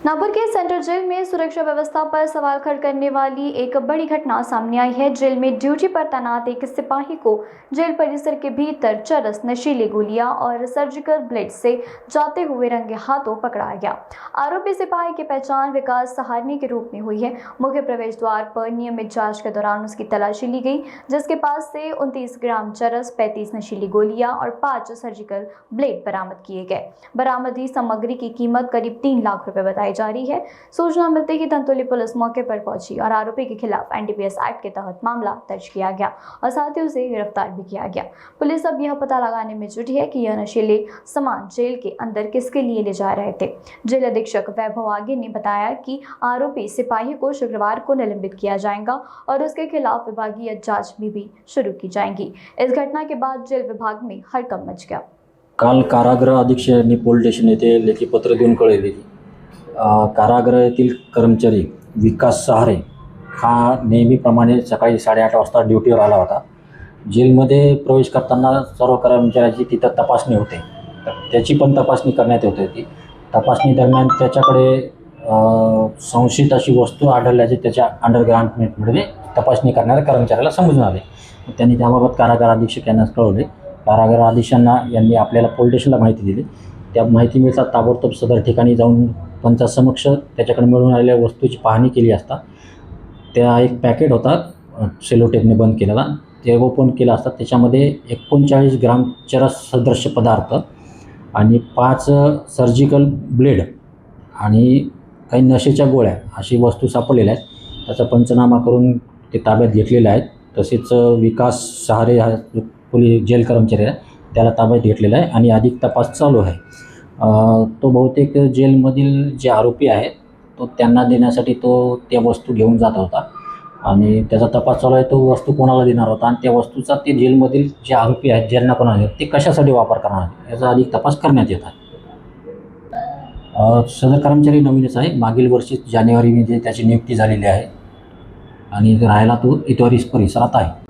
नागपुर के central gel में सुरक्षा व्यवस्था पर सवाल खड़ा करने वाली एक बड़ी घटना सामने आई है। जेल में ड्यूटी पर तैनात एक सिपाही को जेल परिसर के भीतर चरस, नशीली गोलियां और सर्जिकल ब्लेड से जाते हुए रंगे हाथों पकड़ा गया। आरोपी सिपाही की पहचान विकास सहारनी के रूप में हुई है। मुख्य प्रवेश द्वार पर नियमित जांच के दौरान उसकी तलाशी ली गई, जिसके पास से 29 ग्राम चरस, 35 नशीली गोलियां और 5 सर्जिकल ब्लेड बरामद किए गए। बरामदी सामग्री की कीमत करीब 3 लाख रुपए बताई जा रही है। सूचना मिलते ही धंतोली पुलिस मौके पर पहुंची और आरोपी के खिलाफ एनडीपीएस एक्ट के तहत मामला दर्ज किया गया और साथ ही उसे गिरफ्तार भी किया गया। पुलिस अब यह पता लगाने में जुटी है कि यह नशीले सामान जेल के अंदर किसके लिए ले जा रहे थे। जेल अधीक्षक वैभव आगे ने बताया कि आरोपी सिपाही को शुक्रवार को निलंबित किया जाएगा और उसके खिलाफ विभागीय जांच भी शुरू की जाएगी। इस घटना के बाद जेल विभाग में हड़कंप मच गया। काल कारागृह अधीक्षकांनी पोलीस स्टेशन येथे लेखी पत्र देऊन कळवले की कारागृह येथील कर्मचारी विकास सहारे हा नेहमीप्रमाणे सकाळी 8:30 वाजता ड्युटीवर आला होता। जेलमध्ये प्रवेश करताना सर्व कर्मचाऱ्यांची तिथं तपासणी होते, तर त्याची पण तपासणी करण्यात येत होती। तपासणी दरम्यान त्याच्याकडे संशयित अशी वस्तू आढळल्याचे त्याच्या अंडरगार्मेंटमध्ये तपासणी करणाऱ्या कर्मचाऱ्याला समजून आले। त्यांनी त्याबाबत कारागृह अधीक्षक यांना कळवले। कारागृह अधीक्षकांना यांनी आपल्याला पोलीस स्टेशनला माहिती दिली। त्या माहिती मिळताच ताबडतोब सदर ठिकाणी जाऊन पंचासमक्ष त्याच्याकडे मिळून आलेल्या वस्तूची पाहणी केली असता त्या एक पॅकेट होता सेलोटेपने बंद केलेला, ते ओपन केला असता त्याच्यामध्ये 39 ग्राम चरस सदृश्य पदार्थ आणि 5 सर्जिकल ब्लेड आणि काही नशेच्या गोळ्या अशी वस्तू सापडलेल्या आहेत। त्याचा पंचनामा करून ते ताब्यात घेतलेले आहेत। तसेच विकास सहारे हा पोलीस जेल कर्मचारी आहे त्याला ताब्यात घेतलेला आहे आणि अधिक तपास चालू आहे। तो बहुतेक जेलमधील जे आरोपी आहेत तो त्यांना देण्यासाठी तो त्या वस्तू घेऊन जात होता आणि त्याचा तपास चालू आहे। तो वस्तू कोणाला देणार होता आणि त्या वस्तूचा ते जेलमधील जे आरोपी आहेत ज्यांना कोणाला ते कशासाठी वापर करणार याचा अधिक तपास करण्यात येत आहे। सदर कर्मचारी नवीनच आहे, मागील वर्षी जानेवारीमध्ये त्याची नियुक्ती झालेली आहे आणि राहायला तो इतवारी परिसरात आहे।